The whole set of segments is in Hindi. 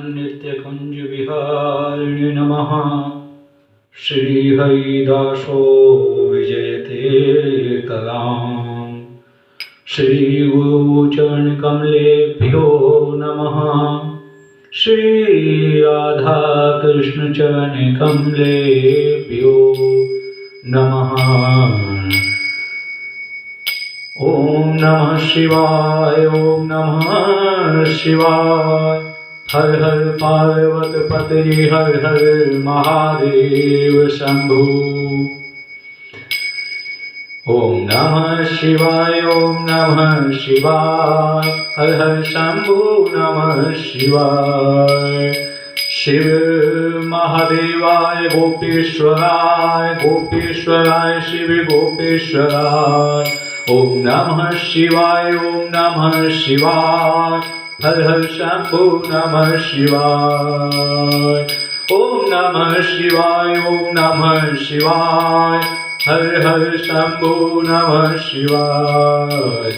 नित्यकुञ्जविहारिणे नमः। श्रीहरिदासो विजयते कलाम्। श्रीगुरुचरणकमलेभ्यो नमः। श्रीराधाकृष्णचरणकमलेभ्यो नमः। ओम नमः शिवाय, ओम नमः शिवाय। हर हर पार्वती पते, हर हर महादेव शंभु। ओम नमः शिवाय, ओम नमः शिवाय। हर हर शंभु नमः शिवाय। शिव महादेवाय गोपेश्वराय, गोपेश्वराय शिव गोपेश्वराय। ओम नमः शिवाय, ओम नमः शिवाय। हर हर शंभु नमः शिवाय। ओम नमः शिवाय, ओम नमः शिवाय। हर हर शंभु नमः शिवाय।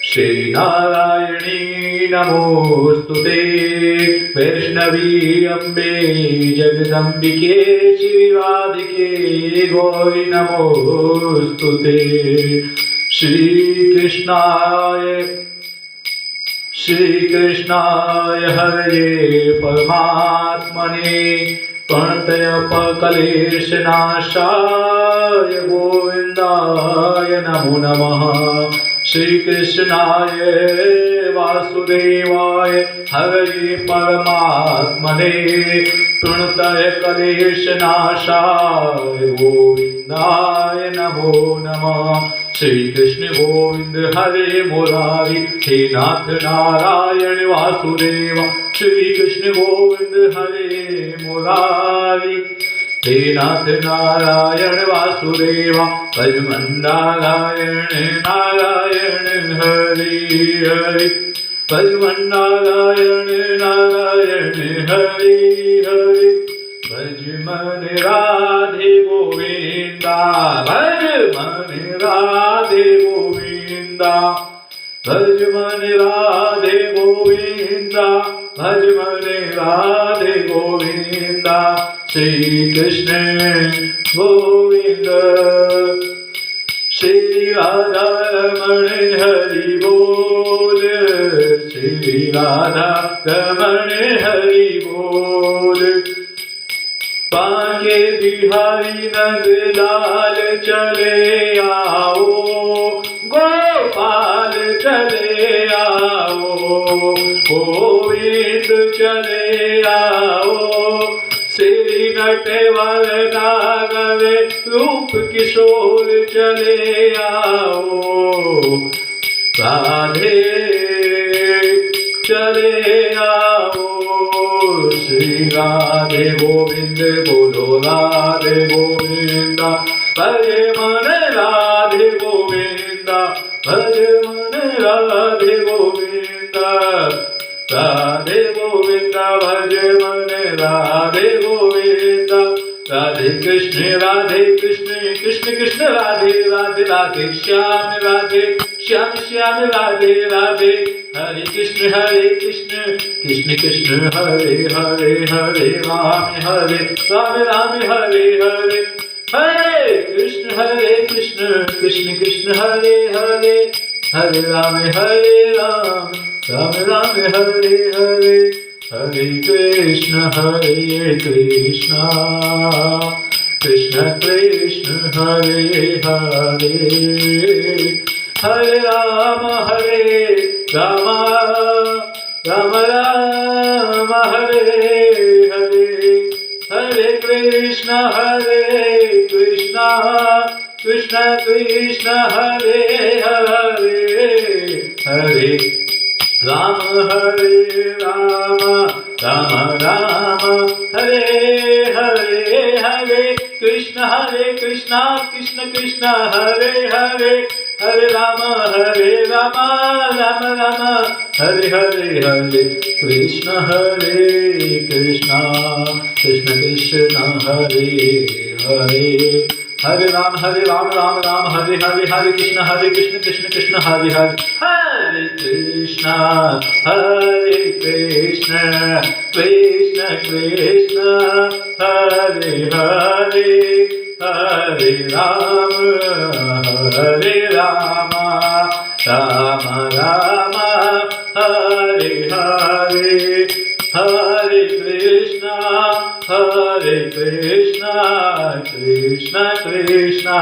श्री नारायणी नमोस्तुते, वैष्णवी अम्बे जगदम्बिके, श्री राधिके गौरी नमोस्तुते। श्री कृष्णाय हरे परमात्मने, प्रणतयपकलेशनाशाय गोविन्दाय नमो नमः। श्री कृष्णाय वासुदेवाय हरे परमात्मने, प्रणतयकलेशनाशाय गोविन्दाय नमो नमः। श्री कृष्ण गोविंद हरे मुरारी, हे नाथ नारायण वासुदेवा। श्री कृष्ण गोविंद हरे मुरारी, हे नाथ नारायण वासुदेवा। भजमन नारायण नारायण हरि हरि, भजमन नारायण नारायण हरि हरि। भजमन राधे गोविंदा, भजमन राधे गोविंदा, भजमन राधे गोविंदा, भजमन राधे गोविंदा। श्री कृष्ण गोविंद, श्री राधा रमण हरि बोल, श्री राधा रमण हरि बोल। बांके बिहारी नंद लाल चले आओ, गोपाल चले आओ, गोविंद चले आओ। श्री नटवर नागवे रूप किशोर चले आओ, राधे चले आओ। श्री राधे गोविंद बोलो, राधे गोविंदा। भजे मन राधे गोविंदा, भजे मन राधे गोविंदा, राधे गोविंदा। भजे मन राधे गोविंदा। राधे कृष्ण कृष्ण कृष्ण राधे राधे, राधे श्याम राधे श्याम श्याम राधे राधे। हरे कृष्ण कृष्ण कृष्ण हरे हरे, हरे राम राम राम हरे हरे। हरे कृष्ण कृष्ण कृष्ण हरे हरे, हरे राम राम राम हरे हरे। हरे कृष्ण कृष्ण कृष्ण हरे हरे, हरे राम राम राम हरे हरे। हरे कृष्ण कृष्ण कृष्ण हरे हरे, हरे राम राम राम हरे हरे। हरे कृष्ण कृष्ण कृष्ण हरे हरे, हरे राम राम राम हरे हरे। हरे Krishna Krishna Krishna Hare Hare, Hare Ram, Ram Ram, Hare Hare, Hare Krishna, Krishna Krishna, Hare Hare, Hare Krishna, Krishna Krishna, Hare Hare, Hare Rama, Rama Rama, Hare Hare, Hare Krishna, Krishna Krishna,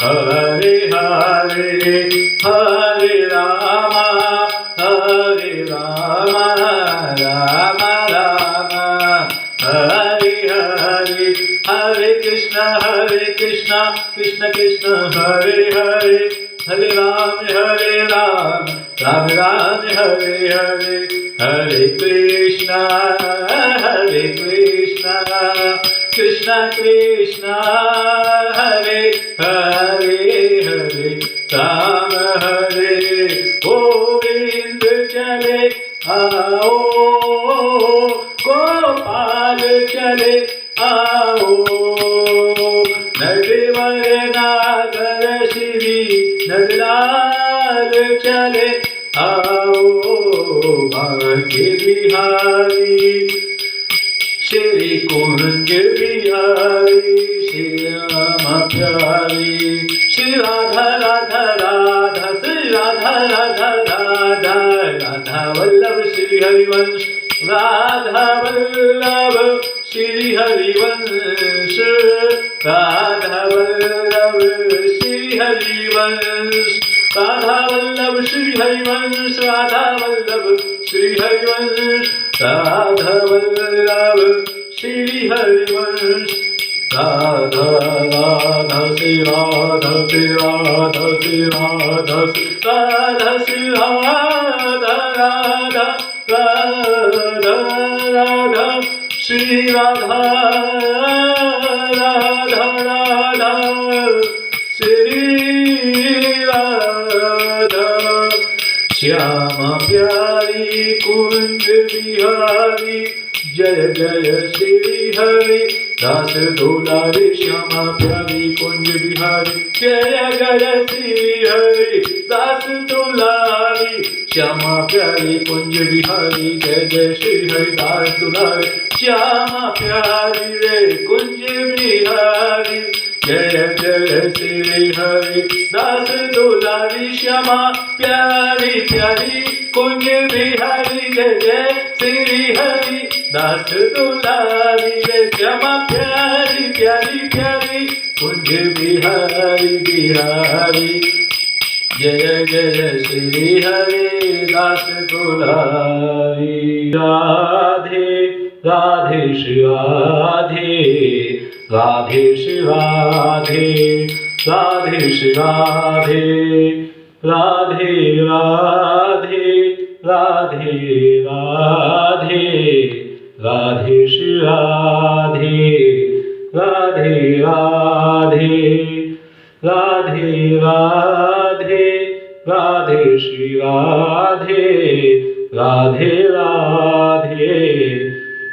Hare Hare, Hare Rama, Rama Rama, Hare Hare, Hare Krishna, Krishna Krishna, Hare Hare, Hare Ram, Ram Ram, Hare Hare, Hare Krishna, Krishna Krishna, Hare Hare, Hare Ram, Hare Govind chale आओ, गोपाल चले आओ, नटवर नागर श्री नटलाल चले आओ, बांके बिहारी श्री कुंज बिहारी, श्याम प्यारी, श्री राधा राधा राधा, श्री राधा राधा राधा, राधा वल्लभ श्री हरिवंश, राधा वल्लभ श्री हरिवंश, राधा वल्लभ श्री हरिवंश, राधा वल्लभ श्री हरिवंश, राधा वल्लभ श्री हरिवंश, राधा वल्लभ श्री हरिवंश, राधा राधा श्री राधा श्री राधा श्री राधा श्री राधा श्री राधा राधा राधा राधा श्री राधा राधा राधा श्री राधा, श्यामा प्यारी कुंज बिहारी, जय जय श्री हरि दास दुलारी, श्यामा प्यारी कुंज बिहारी, जय जय श्री हरि दास दुलारी, श्यामा प्यारी कुंज बिहारी, जय जय श्री हरि दास दुलारी, श्यामा प्यारी रे कुंज बिहारी, जय जय श्री हरि दास दुलारी, श्यामा प्यारी प्यारी कुंज बिहारी, जय जय श्री हरि दास दुलारी, श्यामा प्यारी प्यारी प्यारी कुंज बिहारी बिहारी, जय जय श्री हरि दास दुलारी, राधे राधे श्री राधे, राधे श्री राधे, राधे श्री राधे, राधे राधे, राधे राधे, राधे श्री राधे, राधे राधे, राधे राधे, राधे श्री राधे, राधे राधे,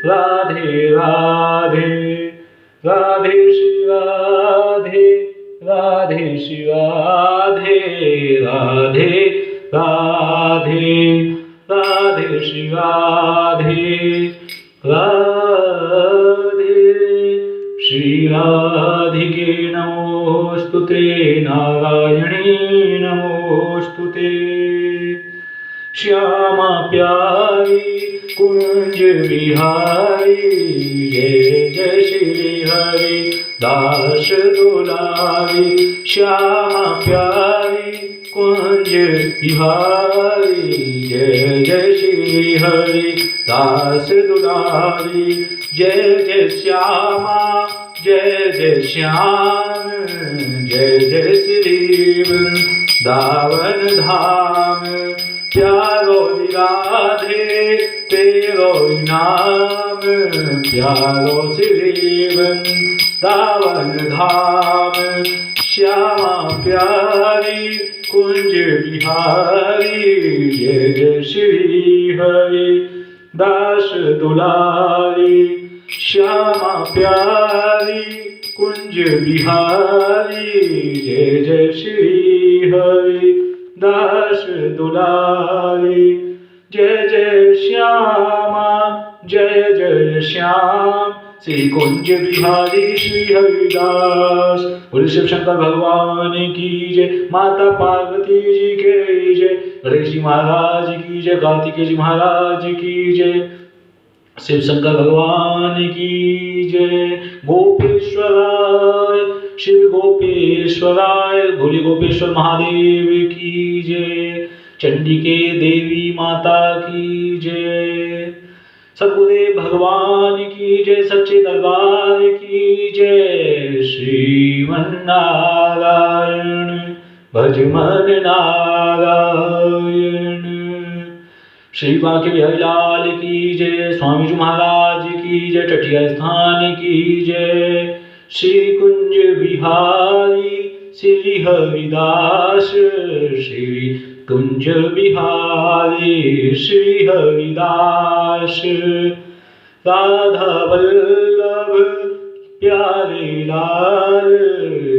राधे राधे, राधे श्री राधे, राधे श्री राधे, राधे राधे, राधे श्री राधे, राधे श्री राधिके नमोस्तुते, नारायणी नमोस्तुते, श्यामा प्यारी कुंज बिहारी, जय जय श्री हरि दास दुलारी, श्यामा प्यारी कुंज बिहारी, जय जय श्री हरि दास दुलारी, जय जय श्यामा, जय जय श्याम, जय जय श्री वृंदावन धाम, प्यारो राधे तेरो नाम, प्यारो श्री वृंदावन धाम, श्यामा प्यारी कुंज बिहारी, जय जय श्री हरि दास दुलारी, श्यामा प्यारी कुंज बिहारी जय जय श्री हरि दास दुलारी जय जय श्यामा जय जय श्याम श्री कुंज बिहारी श्री हरिदास। बोले शिव शंकर भगवान की जय, माता पार्वती जी के जय, गणेश जी महाराज की जय, कार्तिकेय जी महाराज की जय, शिव शंकर भगवान की जय। गोपेश्वराय शिव गोपेश्वराय, भोले गोपेश्वर महादेव की जय, चंडिके देवी माता की जय, सतगुरुदेव भगवान की जय, सच्चे दरबार की जय। श्रीमन नारायण भज मन नारायण। श्री बांके बिहारी लाल की जय, स्वामी जी महाराज की जय, टटिया स्थान की जय। श्री कुंज बिहारी श्री हरिदास, श्री कुंज बिहारी श्री हरिदास। राधा वल्लभ प्यारे लाल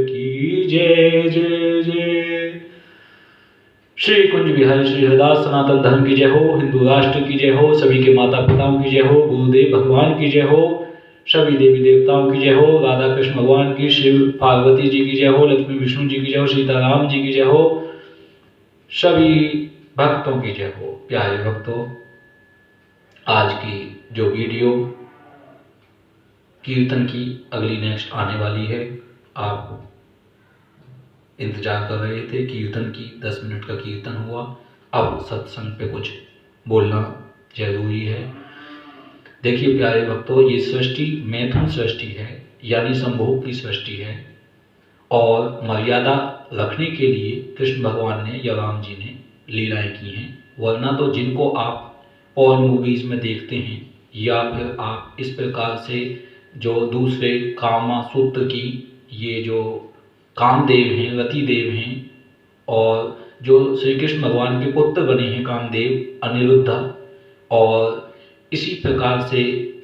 की जय जय जय। श्री कुंज बिहारी श्री हरिदास सनातन धर्म की जय हो, हिंदू राष्ट्र की जय हो, सभी के माता पिताओं की जय हो, गुरुदेव भगवान की जय हो, सभी देवी देवताओं की जय हो, राधा कृष्ण भगवान की, शिव पार्वती जी की जय हो, लक्ष्मी विष्णु जी की जय हो, सीताराम जी की जय हो, सभी भक्तों की जय हो। प्यारे भक्तों, आज की जो वीडियो कीर्तन की अगली नेक्स्ट आने वाली है, आप इंतजार कर रहे थे कीर्तन की, 10 मिनट का कीर्तन हुआ, अब सत्संग पे कुछ बोलना जरूरी है। देखिए प्यारे भक्तों, ये सृष्टि मैथुन सृष्टि है, यानी संभोग की सृष्टि है, और मर्यादा रखने के लिए कृष्ण भगवान ने या राम जी ने लीलाएं की हैं। वरना तो जिनको आप और मूवीज़ में देखते हैं, या फिर आप इस प्रकार से जो दूसरे कामा सूत्र की, ये जो कामदेव हैं, रतिदेव हैं, और जो श्री कृष्ण भगवान के पुत्र बने हैं कामदेव, अनिरुद्ध, और इसी प्रकार से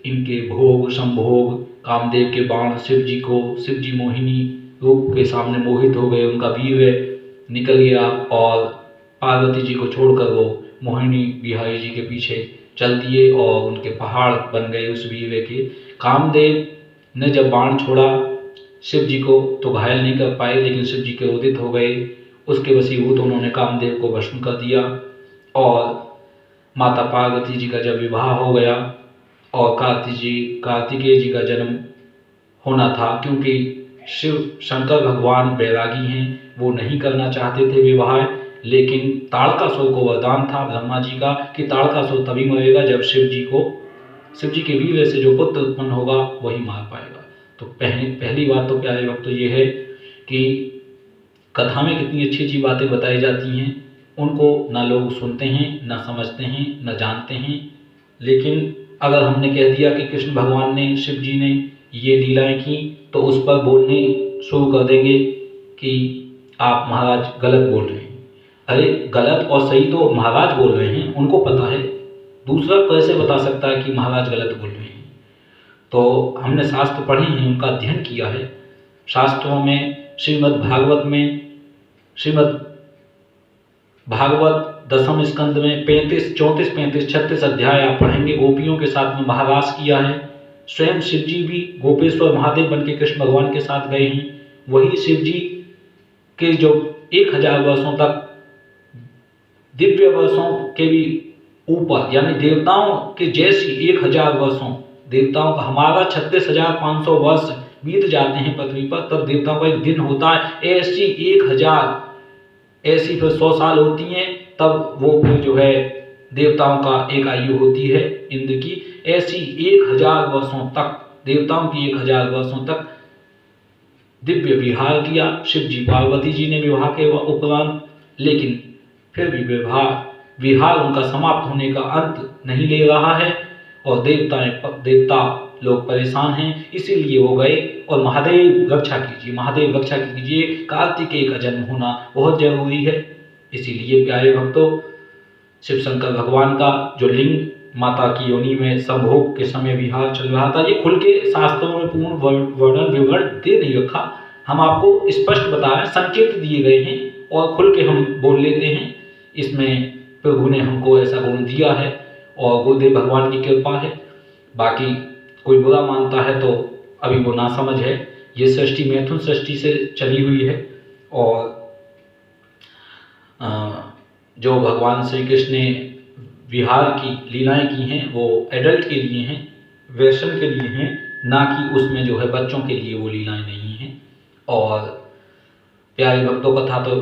इनके भोग संभोग, कामदेव के बाण शिव जी को, शिव जी मोहिनी रूप के सामने मोहित हो गए, उनका वीर निकल गया और पार्वती जी को छोड़कर वो मोहिनी बिहारी जी के पीछे चल दिए और उनके पहाड़ बन गए उस वीर के। कामदेव ने जब बाण छोड़ा शिव जी को तो घायल नहीं कर पाए, लेकिन शिव जी के उदित हो गए, उसके वशीभूत उन्होंने कामदेव को भस्म कर दिया। और माता पार्वती जी का जब विवाह हो गया और कार्तिकेय जी का जन्म होना था, क्योंकि शिव शंकर भगवान बैरागी हैं, वो नहीं करना चाहते थे विवाह, लेकिन ताड़कासुर को वरदान था ब्रह्मा जी का कि ताड़कासुर तभी मरेगा जब शिव जी के वीर से जो पुत्र उत्पन्न होगा वही मार पाएगा। तो पहली बात तो प्यारे भक्त तो ये है कि कथा में कितनी अच्छी अच्छी बातें बताई जाती हैं, उनको ना लोग सुनते हैं, ना समझते हैं, ना जानते हैं। लेकिन अगर हमने कह दिया कि कृष्ण भगवान ने, शिव जी ने ये लीलाएं की, तो उस पर बोलने शुरू कर देंगे कि आप महाराज गलत बोल रहे हैं। अरे गलत और सही तो महाराज बोल रहे हैं, उनको पता है, दूसरा कैसे बता सकता है कि महाराज गलत बोल रहे हैं। तो हमने शास्त्र पढ़े हैं, उनका अध्ययन किया है। शास्त्रों में श्रीमद् भागवत 10वें स्कंद में 34-35 अध्याय आप पढ़ेंगे। गोपियों के साथ में महारास किया है। स्वयं शिव जी भी गोपेश्वर महादेव बन के कृष्ण भगवान के साथ गए हैं। वही शिव जी के जो 1000 वर्षों तक, दिव्य वर्षों के भी ऊपर, यानी देवताओं के जैसी 1000 वर्षों, देवताओं का हमारा 36,500 वर्ष बीत जाते हैं पृथ्वी पर, तब देवताओं का एक दिन होता है। ऐसी 1000, ऐसी फिर 100 साल होती हैं, तब वो फिर जो है देवताओं का एक आयु होती है इंद्र की। ऐसी 1000 वर्षों तक, देवताओं की 1000 वर्षों तक दिव्य विहार किया शिव जी। पार्वती जी ने विवाह के उपरांत, लेकिन फिर भी विहार उनका समाप्त होने का अंत नहीं ले रहा है और देवता लोग परेशान हैं, इसीलिए वो गए और महादेव रक्षा कीजिए। कार्तिकेय का जन्म होना बहुत जरूरी है। इसीलिए प्यारे भक्तों, शिव शंकर भगवान का जो लिंग माता की योनि में संभोग के समय विहार चल रहा था। ये खुल के शास्त्रों में पूर्ण वर्णन विवरण दे नहीं रखा, हम आपको स्पष्ट बता रहे हैं, संकेत दिए गए हैं और खुल के हम बोल लेते हैं। इसमें प्रभु ने हमको ऐसा गुण दिया है और गुरुदेव भगवान की कृपा है। बाकी कोई बुरा मानता है तो अभी वो नासमझ है। ये सृष्टि मैथुन सृष्टि से चली हुई है और जो भगवान श्री कृष्ण ने विहार की लीलाएं की हैं वो एडल्ट के लिए हैं, वैष्णव के लिए हैं, ना कि उसमें जो है बच्चों के लिए वो लीलाएं नहीं हैं। और प्यारे भक्तों, कथा तो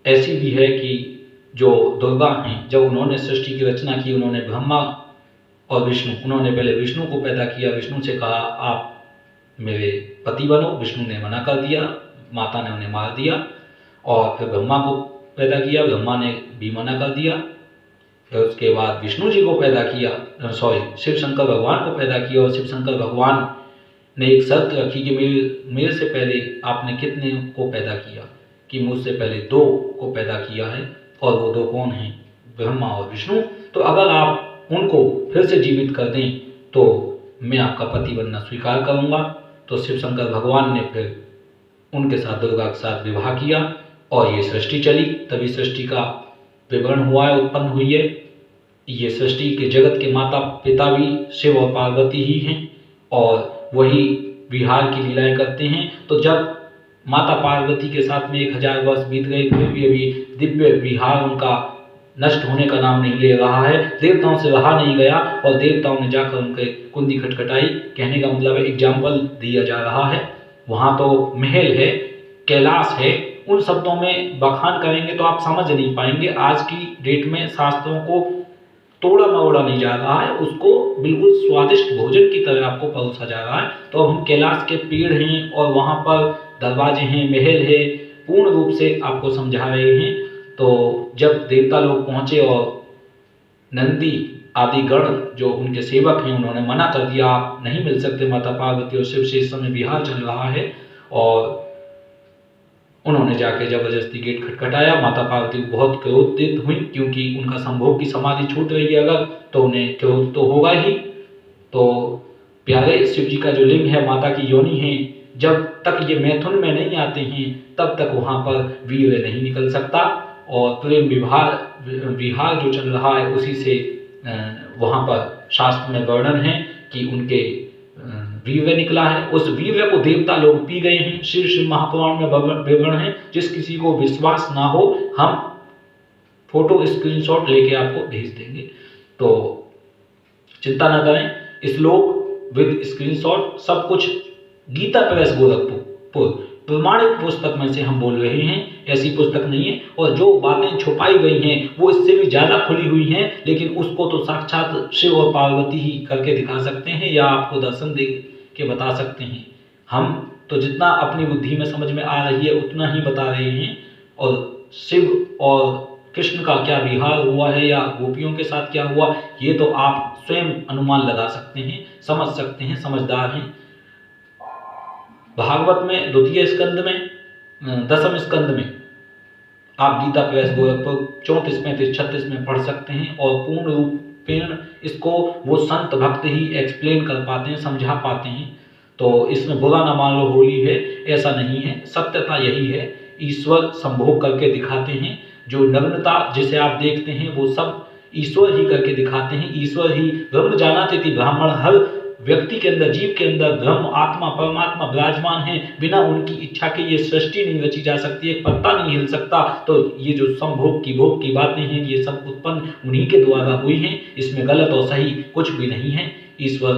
ऐसी भी है कि जो दुर्गा हैं, जब उन्होंने सृष्टि की रचना की, उन्होंने ब्रह्मा और विष्णु, उन्होंने पहले विष्णु को पैदा किया। विष्णु से कहा आप मेरे पति बनो, विष्णु ने मना कर दिया, माता ने उन्हें मार दिया। और फिर ब्रह्मा को पैदा किया, ब्रह्मा ने भी मना कर दिया। फिर उसके बाद विष्णु जी को पैदा किया, शिव शंकर भगवान को पैदा किया। और शिव शंकर भगवान ने एक शर्त रखी कि मेरे से पहले आपने कितने को पैदा किया, कि मुझसे पहले 2 को पैदा किया है, और वो 2 कौन हैं? ब्रह्मा और विष्णु। तो अगर आप उनको फिर से जीवित कर दें तो मैं आपका पति बनना स्वीकार करूंगा। तो शिव शंकर भगवान ने फिर उनके साथ, दुर्गा के साथ विवाह किया और ये सृष्टि चली। तभी सृष्टि का विवरण हुआ है, उत्पन्न हुई है। ये सृष्टि के जगत के माता पिता भी शिव और पार्वती ही हैं और वही विहार की लीलाएं करते हैं। तो जब माता पार्वती के साथ में 1000 वर्ष बीत गए, फिर भी अभी दिव्य विहार उनका नष्ट होने का नाम नहीं ले रहा है। देवताओं से रहा नहीं गया और देवताओं ने जाकर उनके कुंडी खटखटाई। कहने का मतलब एग्जाम्पल दिया जा रहा है। वहाँ तो महल है, कैलाश है, उन शब्दों में बखान करेंगे तो आप समझ नहीं पाएंगे। आज की डेट में शास्त्रों को तोड़ा मरोड़ा नहीं जा रहा है, उसको बिल्कुल स्वादिष्ट भोजन की तरह आपको परोसा जा रहा है। तो अब हम कैलाश के पेड़ हैं और वहाँ पर दरवाजे हैं, महल है, पूर्ण रूप से आपको समझा रहे हैं। तो जब देवता लोग पहुँचे और नंदी आदि गण जो उनके सेवक हैं, उन्होंने मना कर दिया, आप नहीं मिल सकते माता पार्वती और शिव से, इस समय विहार चल रहा है। और उन्होंने जाके जबरदस्ती गेट खटखटाया। माता पार्वती बहुत क्रोधित हुई, क्योंकि उनका संभोग की समाधि छूट रही है अगर, तो उन्हें क्रोध तो होगा ही। तो प्यारे शिव जी का जो लिंग है, माता की योनि है, जब तक ये मैथुन में नहीं आते हैं तब तक वहाँ पर वीर्य नहीं निकल सकता। और प्रेम विहार जो चल रहा है उसी से वहाँ पर शास्त्र में वर्णन है कि उनके वीर्य निकला है। उस वीर्य को देवता लोग पी गए हैं। श्री महापुराण में विवरण है। जिस किसी को विश्वास ना हो, हम फोटो स्क्रीनशॉट लेके आपको भेज देंगे, तो चिंता ना करें। श्लोक विद स्क्रीनशॉट सब कुछ गीता प्रेस गोरखपुर प्रमाणित पुस्तक में से हम बोल रहे हैं, ऐसी पुस्तक नहीं है। और जो बातें छुपाई गई हैं वो इससे भी ज़्यादा खुली हुई हैं, लेकिन उसको तो साक्षात शिव और पार्वती ही करके दिखा सकते हैं या आपको दर्शन दे के बता सकते हैं। हम तो जितना अपनी बुद्धि में समझ में आ रही है उतना ही बता रहे हैं। और शिव और कृष्ण का क्या विहार हुआ है या गोपियों के साथ क्या हुआ, ये तो आप स्वयं अनुमान लगा सकते हैं, समझ सकते हैं, समझदार हैं। भागवत में 2 स्कंद में 10वें स्कंद में आप गीता प्रेस गोरखपुर 34, 35, 36 में पढ़ सकते हैं। और पूर्ण रूपेण इसको वो संत भक्त ही एक्सप्लेन कर पाते हैं, समझा पाते हैं। तो इसमें बुरा ना मान लो होली है, ऐसा नहीं है। सत्यता यही है, ईश्वर संभोग करके दिखाते हैं। जो नग्नता जिसे आप देखते हैं वो सब ईश्वर ही करके दिखाते हैं। ईश्वर ही ब्रह्म जानाते थी ब्राह्मण, हर व्यक्ति के अंदर, जीव के अंदर ब्रह्म आत्मा परमात्मा विराजमान है। बिना उनकी इच्छा के ये सृष्टि नहीं रची जा सकती, एक पत्ता नहीं हिल सकता। तो ये जो संभोग की भोग की बातें हैं, ये सब उत्पन्न उन्हीं के द्वारा हुई हैं। इसमें गलत और सही कुछ भी नहीं है। ईश्वर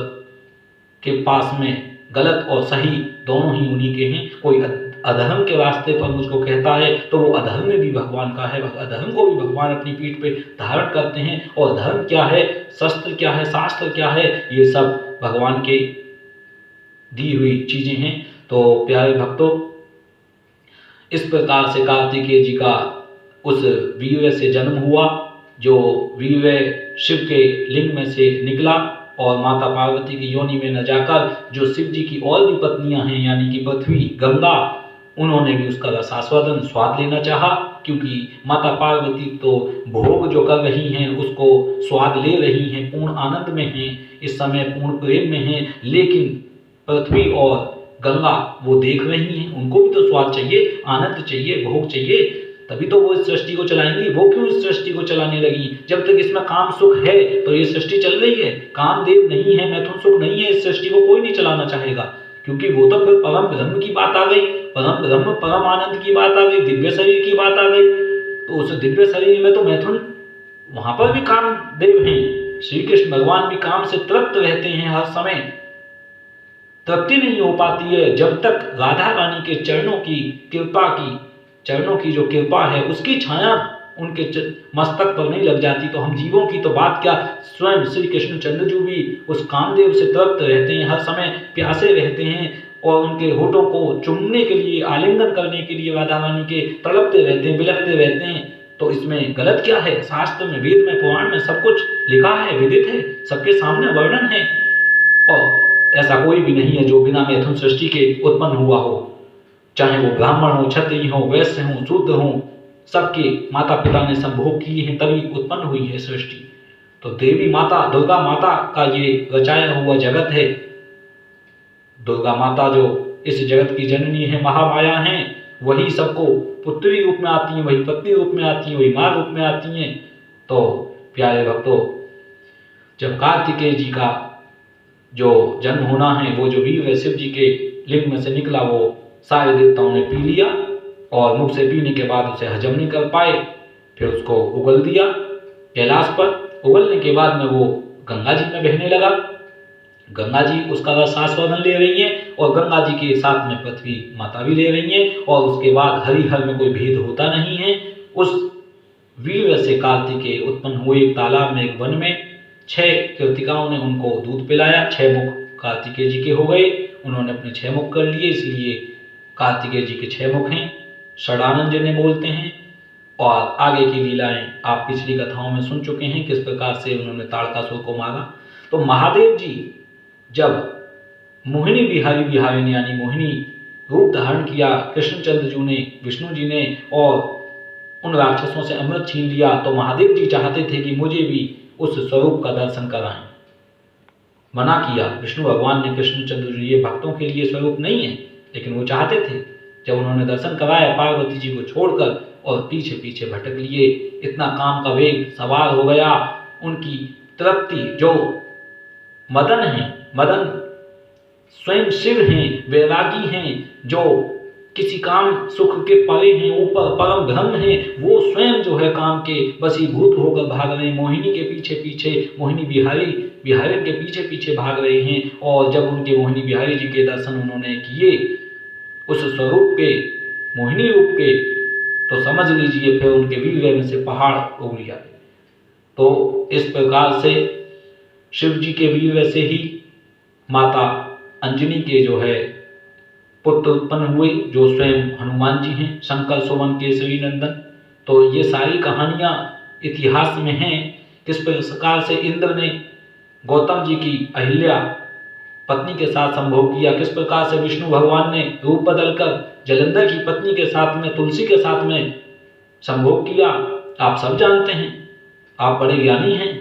के पास में गलत और सही दोनों ही उन्हीं के हैं। कोई अधर्म के रास्ते पर मुझको कहता है तो वो अधर्म में भी भगवान का है। अधर्म को भी भगवान अपनी पीठ पे धारण करते हैं। और धर्म क्या है, शस्त्र क्या है, शास्त्र क्या है, ये सब भगवान के दी हुई चीजें हैं। तो प्यारे भक्तों, इस प्रकार से कार्तिकेय जी का उस वीर्य से जन्म हुआ, जो वीर्य शिव के लिंग में से निकला। और माता पार्वती की योनि में न जाकर जो शिव जी की और भी पत्नियां हैं, यानी कि पृथ्वी, गंगा, उन्होंने भी उसका रसास्वादन स्वाद लेना चाहा। क्योंकि माता पार्वती तो भोग जो कर रही हैं उसको स्वाद ले रही हैं, पूर्ण आनंद में हैं, इस समय पूर्ण प्रेम में हैं, लेकिन पृथ्वी और गंगा वो देख रही हैं, उनको भी तो स्वाद चाहिए, आनंद चाहिए, भोग चाहिए, तभी तो वो इस सृष्टि को चलाएंगी। वो क्यों इस सृष्टि को चलाने लगी? जब तक इसमें काम सुख है तो ये सृष्टि चल रही है। कामदेव नहीं है, मैथुन सुख नहीं है, इस सृष्टि को कोई नहीं चलाना चाहेगा, क्योंकि वो तो फिर परम ब्रह्म की बात आ गई, परम ब्रह्म परम आनंद की बात आ गई, दिव्य शरीर की बात आ गई। तो उस दिव्य शरीर में तो मैथुन, वहां पर भी कामदेव हैं। श्री कृष्ण भगवान भी काम से तृप्त रहते हैं, हर समय तृप्ति नहीं हो पाती है जब तक राधा रानी के चरणों की कृपा की, चरणों की जो कृपा है उसकी छाया उनके मस्तक पर नहीं लग जाती। तो हम जीवों की तो बात क्या, स्वयं श्री कृष्णचंद्र जी भी उस कामदेव से तृप्त रहते हैं, हर समय प्यासे रहते हैं और उनके होठों को चूमने के लिए, आलिंगन करने के लिए राधा रानी के तड़पते रहते हैं, बिलखते रहते हैं। तो इसमें गलत क्या है? शास्त्र में, वेद में, पुराण में सब कुछ लिखा है, विदित है, सबके सामने वर्णन है। और ऐसा कोई भी नहीं है जो बिना मैथुन सृष्टि के उत्पन्न हुआ हो, चाहे वो ब्राह्मण हो, क्षत्रिय हो, वैश्य हो, शूद्र हो, सबके माता पिता ने संभोग किए हैं तभी उत्पन्न हुई है सृष्टि। तो देवी माता, दुर्गा माता का ये रचाया हुआ जगत है। दुर्गा माता जो इस जगत की जननी है, महामाया हैं, वही सबको पुत्री रूप में आती हैं, वही पत्नी रूप में आती हैं, वही माँ रूप में आती हैं। तो प्यारे भक्तों, जब कार्तिकेय जी का जो जन्म होना है, वो जो वीर शिव जी के लिंग में से निकला, वो सारे देवताओं ने पी लिया और मुख से पीने के बाद उसे हजम नहीं कर पाए, फिर उसको उगल दिया कैलाश पर। उगलने के बाद में वो गंगा जी में बहने लगा। गंगा जी उसका रस आस्वादन ले रही हैं और गंगा जी के साथ में पृथ्वी माता भी ले रही हैं, और उसके बाद हरिहर में कोई भेद होता नहीं है। उस वीर से कार्तिकेय उत्पन्न हुए एक तालाब में, एक वन में 6 कृतिकाओं ने उनको दूध पिलाया। 6 मुख कार्तिकेय जी के हो गए, उन्होंने अपने 6 मुख कर लिए, इसलिए कार्तिकेय जी के 6 मुख हैं, षडानंद जिन्हें बोलते हैं। और आगे की लीलाएं आप पिछली कथाओं में सुन चुके हैं, किस प्रकार से उन्होंने ताड़कासुर को मारा। तो महादेव जी जब मोहिनी बिहारी बिहारिणी यानी मोहिनी रूप धारण किया कृष्णचंद्र जी ने, विष्णु जी ने, और उन राक्षसों से अमृत छीन लिया, तो महादेव जी चाहते थे कि मुझे भी उस स्वरूप का दर्शन कराएं। मना किया विष्णु भगवान ने कृष्णचंद्र जी, ये भक्तों के लिए स्वरूप नहीं है, लेकिन वो चाहते थे। जब उन्होंने दर्शन कराया, पार्वती जी को छोड़कर और पीछे पीछे भटक लिए, इतना काम का वेग सवार हो गया, उनकी तृप्ति जो मदन है, मदन स्वयं शिव हैं, वैरागी हैं, जो किसी काम सुख के परे हैं, ऊपर परम ब्रह्म हैं, वो स्वयं जो है काम के वशीभूत होकर भाग रहे हैं, मोहिनी के पीछे पीछे, मोहिनी बिहारी के पीछे पीछे भाग रहे हैं। और जब उनके मोहिनी बिहारी जी के दर्शन उन्होंने किए उस स्वरूप के, मोहिनी रूप के, तो समझ लीजिए फिर उनके वीर्य में से पहाड़ उग गया। तो इस प्रकार से शिव जी के वीर्य से ही माता अंजनी के जो है पुत्र उत्पन्न हुए, जो स्वयं हनुमान जी हैं, शंकर सुमन केसरी नंदन। तो ये सारी कहानियां इतिहास में हैं, किस प्रकार से इंद्र ने गौतम जी की अहिल्या पत्नी के साथ संभोग किया, किस प्रकार से विष्णु भगवान ने रूप बदलकर जलंधर की पत्नी के साथ में, तुलसी के साथ में संभोग किया, आप सब जानते हैं। आप बड़े ज्ञानी हैं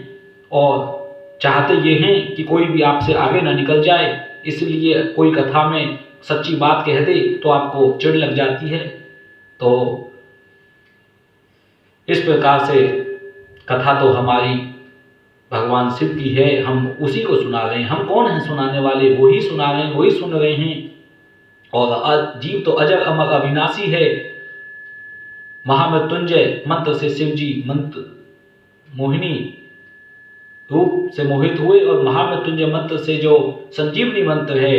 और चाहते ये हैं कि कोई भी आपसे आगे ना निकल जाए, इसलिए कोई कथा में सच्ची बात कह दे तो आपको चिढ़ लग जाती है। तो इस प्रकार से कथा तो हमारी भगवान शिव की है, हम उसी को सुना रहे हैं। हम कौन हैं सुनाने वाले? वही सुना रहे हैं, वही सुन रहे हैं। और जीव तो अजर अमर अविनाशी है। महामृत्युंजय मंत्र से शिव जी मंत्र मोहिनी रूप से मोहित हुए, और महामृत्युंजय मंत्र से जो संजीवनी मंत्र है,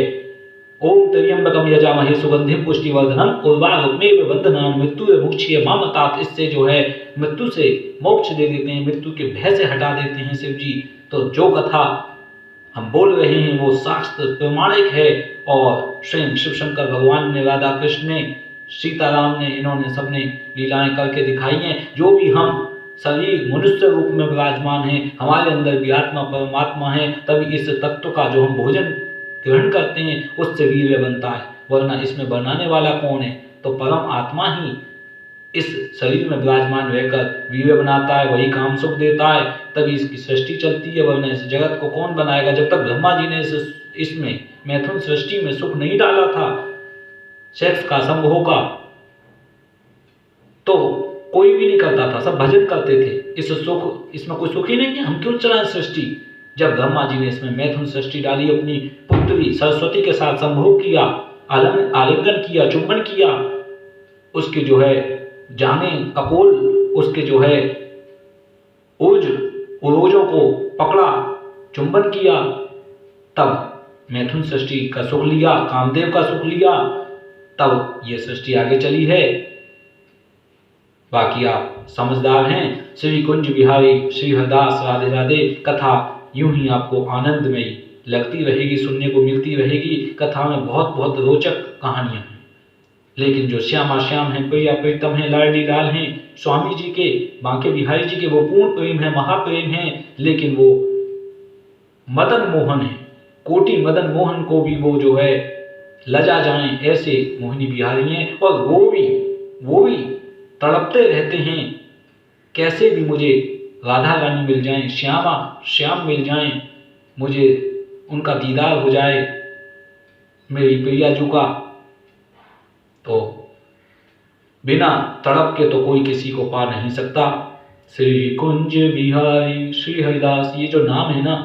ओम त्र्यंबकम यजामहे सुगंधिम पुष्टिवर्धनम उर्वारुकमेव बंधनान् मृत्युर्मुक्षीय मामतात, इससे जो है मृत्यु से मोक्ष दे देते हैं, मृत्यु के भय से हटा देते हैं शिव जी। तो जो कथा हम बोल रहे हैं वो शास्त्र प्रमाणिक है, और स्वयं शिव शंकर भगवान ने, राधा कृष्ण ने, सीताराम ने, इन्होंने सबने लीलाएं करके दिखाई हैं। जो भी हम शरीर मनुष्य रूप में विराजमान है, हमारे अंदर भी आत्मा परमात्मा है, तभी इस तत्व का जो हम भोजन ग्रहण करते हैं उससे वीर्य बनता है, वरना इसमें बनाने वाला कौन है? तो परम आत्मा ही इस शरीर में विराजमान रहकर वीर्य बनाता है, वही काम सुख देता है, तभी इसकी सृष्टि चलती है। वरना इस जगत को कौन बनाएगा? जब तक ब्रह्मा जी ने इसमें मैथुन सृष्टि में सुख नहीं डाला था, सेक्स का, संभोग का, तो कोई भी नहीं करता था, सब भजन करते थे। इसमें कोई सुख ही नहीं है, हम क्यों चलाएं सृष्टि? जब ब्रह्मा जी ने इसमें मैथुन सृष्टि डाली, अपनी पुत्री सरस्वती के साथ संभोग किया, आलिंगन किया, चुंबन किया, उसके जो है जाने कपोल, उसके जो है उरोजों को पकड़ा, चुंबन किया, तब मैथुन सृष्टि का सुख लिया, कामदेव का सुख लिया, तब ये सृष्टि आगे चली है। बाकी आप समझदार हैं। श्री कुंज बिहारी श्री हरदास राधे राधे कथा यूं ही आपको आनंदमयी लगती रहेगी, सुनने को मिलती रहेगी। कथा में बहुत बहुत रोचक कहानियां हैं, लेकिन जो श्यामा श्याम हैं, प्रिया प्रीतम हैं, लाडली लाल हैं, स्वामी जी के, बांके बिहारी जी के, वो पूर्ण प्रेम है, महाप्रेम है, लेकिन वो मदन मोहन है। कोटि मदन मोहन को भी वो जो है लजा जाएं, ऐसे मोहिनी बिहारी हैं। और वो भी तड़पते रहते हैं, कैसे भी मुझे राधा रानी मिल जाएं, श्याम मिल जाएं, मुझे उनका दीदार हो जाए, मेरी प्रिया जू का। तो बिना तड़प के तो कोई किसी को पा नहीं सकता। श्री कुंज बिहारी श्री हरिदास, ये जो नाम है ना,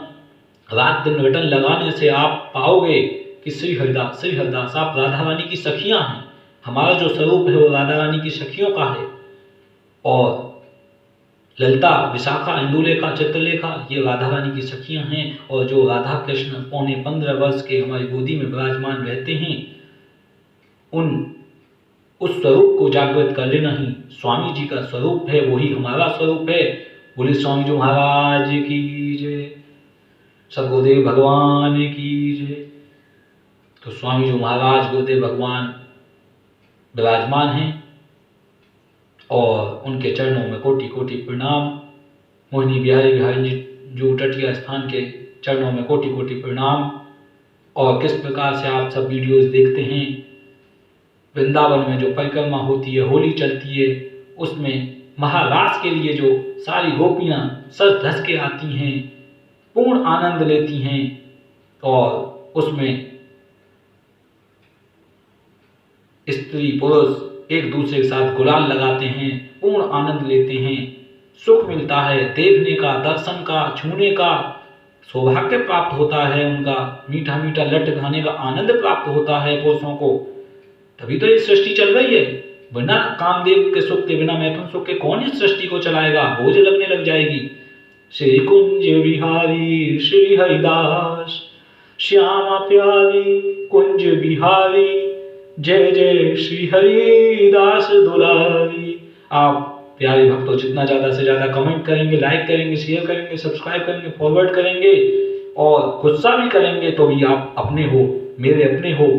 रात दिन रटन लगाने से आप पाओगे कि श्री हरिदास आप राधा रानी की सखियां हैं। हमारा जो स्वरूप है वो राधा रानी की सखियों का है। और ललिता, विशाखा, इंदुलेखा, चित्रलेखा, ये राधा रानी की सखियां हैं। और जो राधा कृष्ण 15 वर्ष के हमारी गोदी में विराजमान रहते हैं, उस स्वरूप को जागृत कर लेना ही स्वामी जी का स्वरूप है, वही हमारा स्वरूप है। बोले स्वामी जी महाराज की जय, सदगुरुदेव भगवान की जय। तो स्वामी जी महाराज गुरुदेव भगवान विराजमान हैं और उनके चरणों में कोटि कोटि प्रणाम। मोहिनी बिहारी जी जो तटीय स्थान के चरणों में कोटि कोटि प्रणाम। और किस प्रकार से आप सब वीडियोस देखते हैं, वृंदावन में जो परिक्रमा होती है, होली चलती है, उसमें महारास के लिए जो सारी गोपियां सज धस के आती हैं, पूर्ण आनंद लेती हैं, और उसमें स्त्री पुरुष एक दूसरे के साथ गुलाल लगाते हैं, पूर्ण आनंद लेते हैं, सुख मिलता है देखने का, दर्शन का, छूने का, सौभाग्य प्राप्त होता है, उनका मीठा मीठा लट खाने का आनंद प्राप्त होता है पुरुषों को। तभी तो ये सृष्टि चल रही है। बिना कामदेव के सुख के, बिना मैथुन सुख के कौन इस सृष्टि को चलाएगा? बोझ लगने लग जाएगी। श्री कुंज बिहारी श्री हरिदास, श्यामा प्यारी कुंज बिहारी, जय जय श्री हरिदास दुलारी। आप प्यारे भक्तों जितना ज़्यादा से ज़्यादा कमेंट करेंगे, लाइक करेंगे, शेयर करेंगे, सब्सक्राइब करेंगे, फॉरवर्ड करेंगे और गुस्सा भी करेंगे, तो भी आप अपने हो, मेरे अपने हो।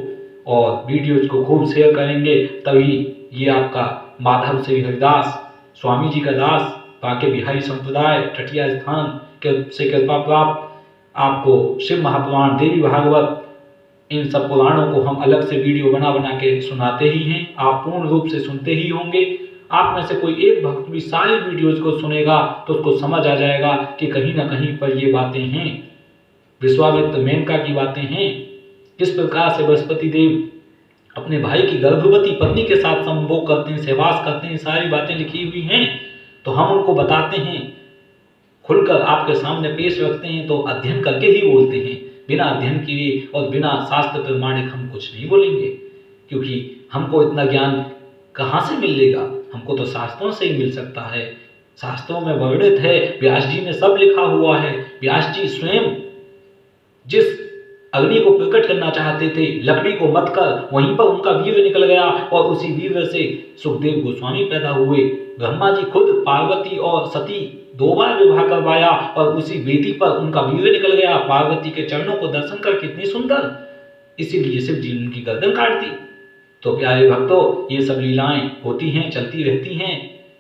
और वीडियोज को खूब शेयर करेंगे, तभी ये आपका माधव श्री हरिदास स्वामी जी का दास, बांके बिहारी संप्रदाय तटिया स्थान से कृपा प्राप्त आपको शिव महापुराण, देवी भागवत, इन सब पुराणों को हम अलग से वीडियो बना बना के सुनाते ही हैं। आप पूर्ण रूप से सुनते ही होंगे। आप में से कोई एक भक्त भी सारी वीडियोज को सुनेगा तो उसको समझ आ जाएगा कि कहीं ना कहीं पर ये बातें हैं, विश्वामित्र मेनका की बातें हैं। किस प्रकार से बृहस्पति देव अपने भाई की गर्भवती पत्नी के साथ संभोग करते हैं, सहवास करते हैं, सारी बातें लिखी हुई हैं। तो हम उनको बताते हैं, खुलकर आपके सामने पेश रखते हैं, तो अध्ययन करके ही बोलते हैं। बिना अध्ययन किए और बिना शास्त्र प्रमाणिक हम कुछ नहीं बोलेंगे, क्योंकि हमको इतना ज्ञान कहाँ से मिलेगा? हमको तो शास्त्रों से ही मिल सकता है। शास्त्रों में वर्णित है, व्यास जी ने सब लिखा हुआ है। व्यास जी स्वयं जिस अग्नि को प्रकट करना चाहते थे, लकड़ी को मत कर, वहीं पर उनका वीर्य निकल गया और उसी वीर्य से सुखदेव गोस्वामी पैदा हुए। ब्रह्मा जी खुद पार्वती और सती 2 बार विवाह करवाया और उसी वेदी पर उनका वीर्य निकल गया। पार्वती के चरणों को दर्शन कर कितनी सुंदर, इसीलिए शिव जी उनकी गर्दन काट दी। तो प्यारे भक्तों, ये सब लीलाएं होती हैं, चलती रहती हैं।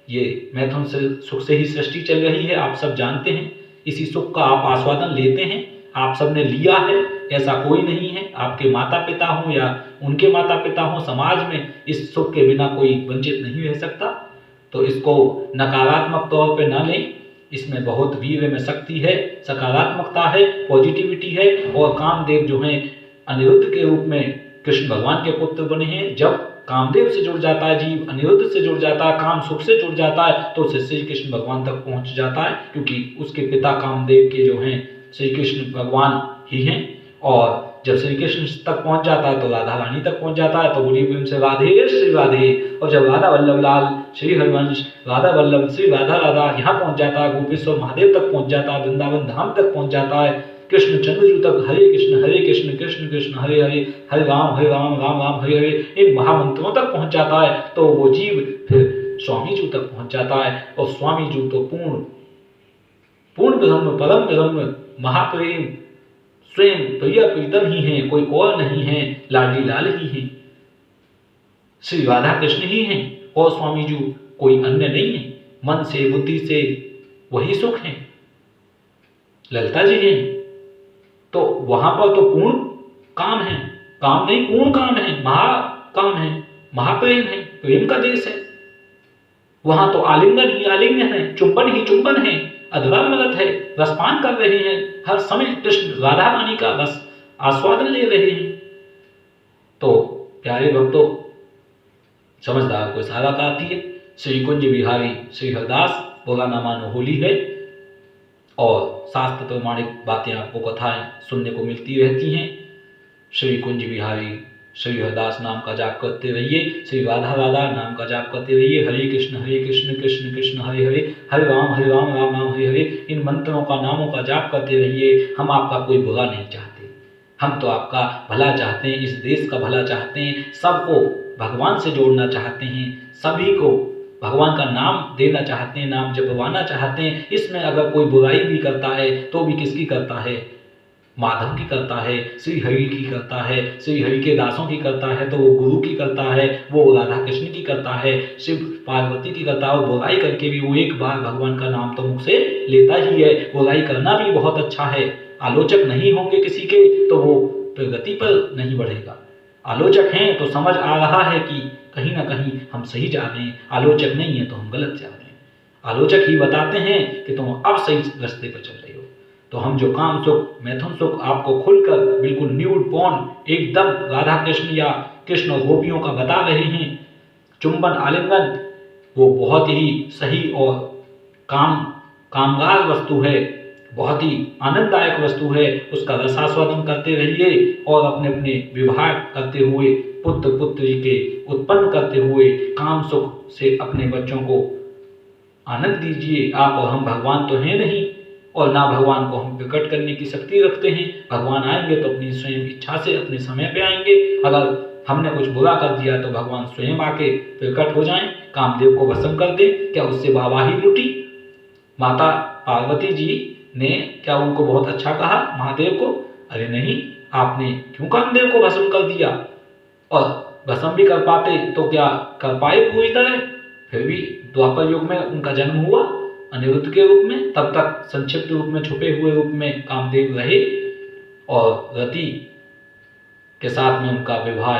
ये मैथुन से सुख से ही सृष्टि चल रही है, आप सब जानते हैं। इसी सुख का आप आस्वादन लेते हैं, आप सब ने लिया है, ऐसा कोई नहीं है। आपके माता पिता हो या उनके माता पिता हो, समाज में इस सुख के बिना कोई वंचित नहीं रह सकता। तो इसको नकारात्मक तौर पे ना लें। इसमें बहुत वीर्य में शक्ति है, सकारात्मकता है, पॉजिटिविटी है। और कामदेव जो हैं अनिरुद्ध के रूप में कृष्ण भगवान के पुत्र बने हैं। जब कामदेव से जुड़ जाता है जीव, अनिरुद्ध से जुड़ जाता है, काम सुख से जुड़ जाता है, तो उससे श्री कृष्ण भगवान तक पहुंच जाता है, क्योंकि उसके पिता कामदेव के जो हैं श्री कृष्ण भगवान ही हैं। और जब श्री कृष्ण तक पहुंच जाता है तो राधा रानी तक पहुंच जाता है। तो बोली प्रेम से राधे श्री राधे। और जब राधा वल्लभ लाल श्री हरिवंश, राधा वल्लभ श्री राधा राधा यहाँ पहुंच जाता है, गोपेश्वर महादेव तक पहुंच जाता है, वृंदावन धाम तक पहुंच जाता है, कृष्ण चंद्रजू तक हरे कृष्ण कृष्ण कृष्ण हरे हरे, हरे राम राम राम हरे हरे, इन महामंत्रों तक पहुंच जाता है। तो वो जीव फिर स्वामी जी तक पहुंच जाता है। और स्वामी जी तो पूर्ण ब्रह्म, परम ब्रह्म, महाप्रेम, स्वयं प्रिय प्रीतम ही हैं, कोई और नहीं है, लाडली लाल ही हैं, श्री राधा कृष्ण ही हैं। और स्वामी जी कोई अन्य नहीं है, मन से बुद्धि से वही सुख है, ललिता जी हैं। तो वहां पर तो पूर्ण काम है, काम नहीं पूर्ण काम है, महाकाम है, महाप्रेम है, प्रेम का देश है। वहां तो आलिंगन ही आलिंगन है, चुंबन ही चुंबन है, अधरामरत है, रसपान कर रहे हैं, हर समय कृष्ण राधा रानी का रस आस्वादन ले रहे हैं। तो प्यारे भक्तों, समझदार को इशारा करती है। श्री कुंज बिहारी श्री हरदास बोला ना मानो होली है। और शास्त्र प्रमाणिक बातें आपको कथाएं सुनने को मिलती रहती हैं। श्री कुंज बिहारी श्री हरदास नाम का जाप करते रहिए, श्री राधा राधा नाम का जाप करते रहिए, हरे कृष्ण कृष्ण कृष्ण हरे हरे, हरे राम राम राम हरे हरे। इन मंत्रों का, नामों का जाप करते रहिए। हम आपका कोई बुरा नहीं चाहते, हम तो आपका भला चाहते हैं, इस देश का भला चाहते हैं, सबको भगवान से जोड़ना चाहते हैं, सभी को भगवान का नाम देना चाहते हैं, नाम जपवाना चाहते हैं। इसमें अगर कोई बुराई भी करता है तो भी किसकी करता है? माधव की करता है, श्री हरि की करता है, श्री हरि के दासों की करता है, तो वो गुरु की करता है, वो राधा कृष्ण की करता है, शिव पार्वती की करता है। और बुराई करके भी वो एक बार भगवान का नाम तो मुख से लेता ही है। बुराई करना भी बहुत अच्छा है। आलोचक नहीं होंगे किसी के तो वो प्रगति पर नहीं बढ़ेगा। आलोचक हैं तो समझ आ रहा है कि कहीं ना कहीं हम सही जा रहे हैं, आलोचक नहीं है तो हम गलत जा रहे हैं। आलोचक ही बताते हैं कि तुम अब सही रास्ते पर चल रहे हो। तो हम जो काम सुख, मैथुन सुख आपको खुलकर बिल्कुल न्यूड पॉन्ड एकदम राधा कृष्ण या कृष्ण और गोपियों का बता रहे हैं, चुंबन आलिंगन वो बहुत ही सही और कामगार वस्तु है, बहुत ही आनंददायक वस्तु है। उसका रसास्वादन करते रहिए और अपने अपने विवाह करते हुए, पुत्र पुत्री के उत्पन्न करते हुए काम सुख से अपने बच्चों को आनंद दीजिए। आप और हम भगवान तो हैं नहीं, और ना भगवान को हम प्रकट करने की शक्ति रखते हैं। भगवान आएंगे तो अपनी स्वयं इच्छा से अपने समय पे आएंगे। अगर हमने कुछ बुरा कर दिया तो भगवान स्वयं आके प्रकट हो जाएं, कामदेव को भस्म कर दें। क्या उससे वाहवाही लूटी? माता पार्वती जी ने क्या उनको बहुत अच्छा कहा महादेव को? अरे नहीं, आपने क्यों कामदेव को भस्म कर दिया? और भस्म भी कर पाते तो क्या कर पाए पूरी तरह? फिर भी द्वापर युग में उनका जन्म हुआ अनिरुद्ध के रूप में, तब तक संक्षिप्त रूप में, छुपे हुए रूप में कामदेव रहे और रति के साथ में उनका विवाह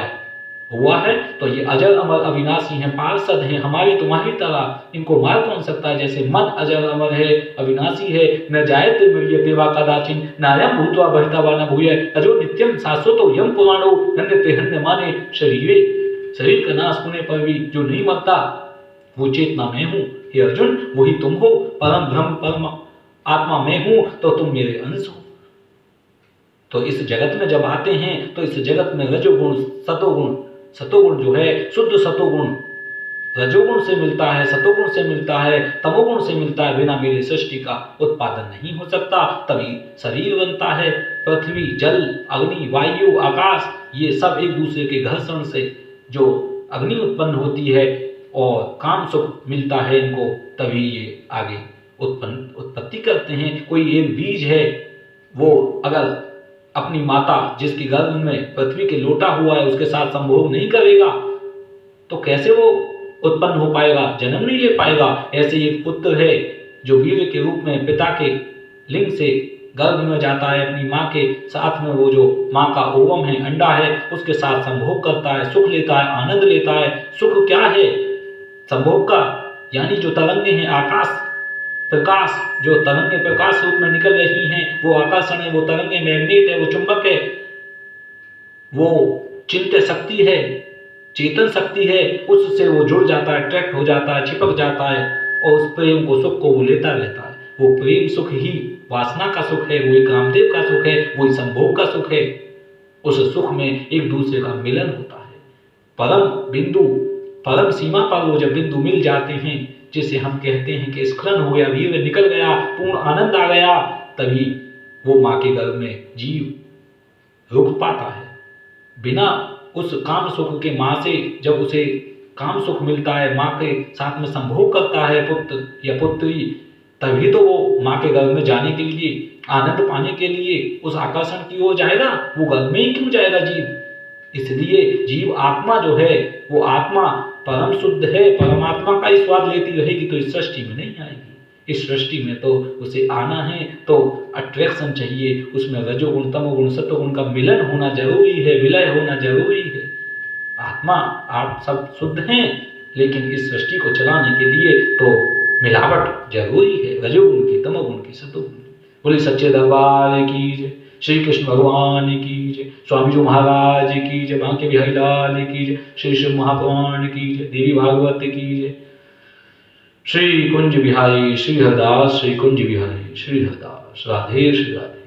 हुआ है। तो ये अजर अमर अविनाशी हैं, पार्षद हैं, हमारी तुम्हारी तरह। इनको मार कौन सकता है? जैसे मन अजर अमर है, अविनाशी है, न जायते मरियते वा कदाचिन, नायम भूत्वा भविता वा न भूय, अजो नित्यम शाश्वतो यम पुराणो, नन्यते हन्य माने शरीरे। शरीर का नाश होने पर भी जो नहीं मरता वो चेतना मैं हूँ। हे अर्जुन, वही तुम हो, परम ब्रह्म परम आत्मा मैं हूँ, तो तुम मेरे अंश हो। तो इस जगत में जब आते हैं तो इस जगत में रजोगुण सतोगुण जो है, शुद्ध सतोगुण रजोगुण से मिलता है, सतोगुण से मिलता है, तमोगुण से मिलता है। बिना मेरे सृष्टि का उत्पादन नहीं हो सकता, तभी शरीर बनता है। पृथ्वी, जल, अग्नि, वायु, आकाश, ये सब एक दूसरे के घर्षण से जो अग्नि उत्पन्न होती है और काम सुख मिलता है इनको, तभी ये आगे उत्पत्ति करते हैं। कोई एक बीज है, वो अगर अपनी माता जिसकी गर्भ में पृथ्वी के लोटा हुआ है उसके साथ संभोग नहीं करेगा तो कैसे वो उत्पन्न हो पाएगा, जन्म नहीं ले पाएगा। ऐसे एक पुत्र है जो वीर के रूप में पिता के लिंग से गर्भ में जाता है, अपनी माँ के साथ में, वो जो माँ का ओवम है, अंडा है, उसके साथ संभोग करता है, सुख लेता है, आनंद लेता है। सुख क्या है संभोग का? यानी जो तरंगे हैं आकाश प्रकाश, जो तरंगे प्रकाश रूप में निकल रही हैं वो आकर्षण है, वो तरंगे मैग्नेट है, वो चुंबक है, वो चिंतन शक्ति है, चेतन शक्ति है, उससे वो जुड़ जाता है, अट्रैक्ट हो जाता है, चिपक जाता है और उस प्रेम को सुख को वो लेता रहता है। वो प्रेम सुख ही वासना का सुख है, वही कामदेव का सुख है, वही संभोग का सुख है। उस सुख में एक दूसरे का मिलन होता है। परम बिंदु, परम सीमा पर वो जब बिंदु मिल जाते हैं, जिसे हम कहते हैं कि स्खलन हो गया, वीर निकल गया, पूर्ण आनंद आ गया, तभी वो माँ के गर्भ में जीव रुक पाता है। बिना उस काम सुख के माँ से जब उसे काम सुख मिलता है, माँ के साथ में संभोग करता है पुत्र या पुत्री, तभी तो वो माँ के गर्भ में जाने के लिए, आनंद पाने के लिए उस आकर्षण की ओर जाएगा। वो गर्भ में ही क्यों जाएगा जीव? इसलिए जीव आत्मा जो है वो आत्मा परम शुद्ध है, परमात्मा का ही स्वाद लेती रहेगी तो इस सृष्टि में नहीं आएगी। इस सृष्टि में तो उसे आना है तो अट्रैक्शन चाहिए, उसमें रजोगुण तमोगुण सत्वगुण का मिलन होना जरूरी है, विलय होना जरूरी है। आत्मा आप सब शुद्ध हैं, लेकिन इस सृष्टि को चलाने के लिए तो मिलावट जरूरी है, रजोगुण की, तमोगुण की, सत्वगुण की। बोले सच्चे दरबार की जय, श्री कृष्ण भगवान की जय, स्वामी जी महाराज की जय, बांके बिहारी लाल की जय, श्री शिव महापुराण की जय, देवी भागवत की जय। श्री कुंज बिहारी श्री हरदास, श्री कुंज बिहारी श्री हरदास। राधे श्री राधे।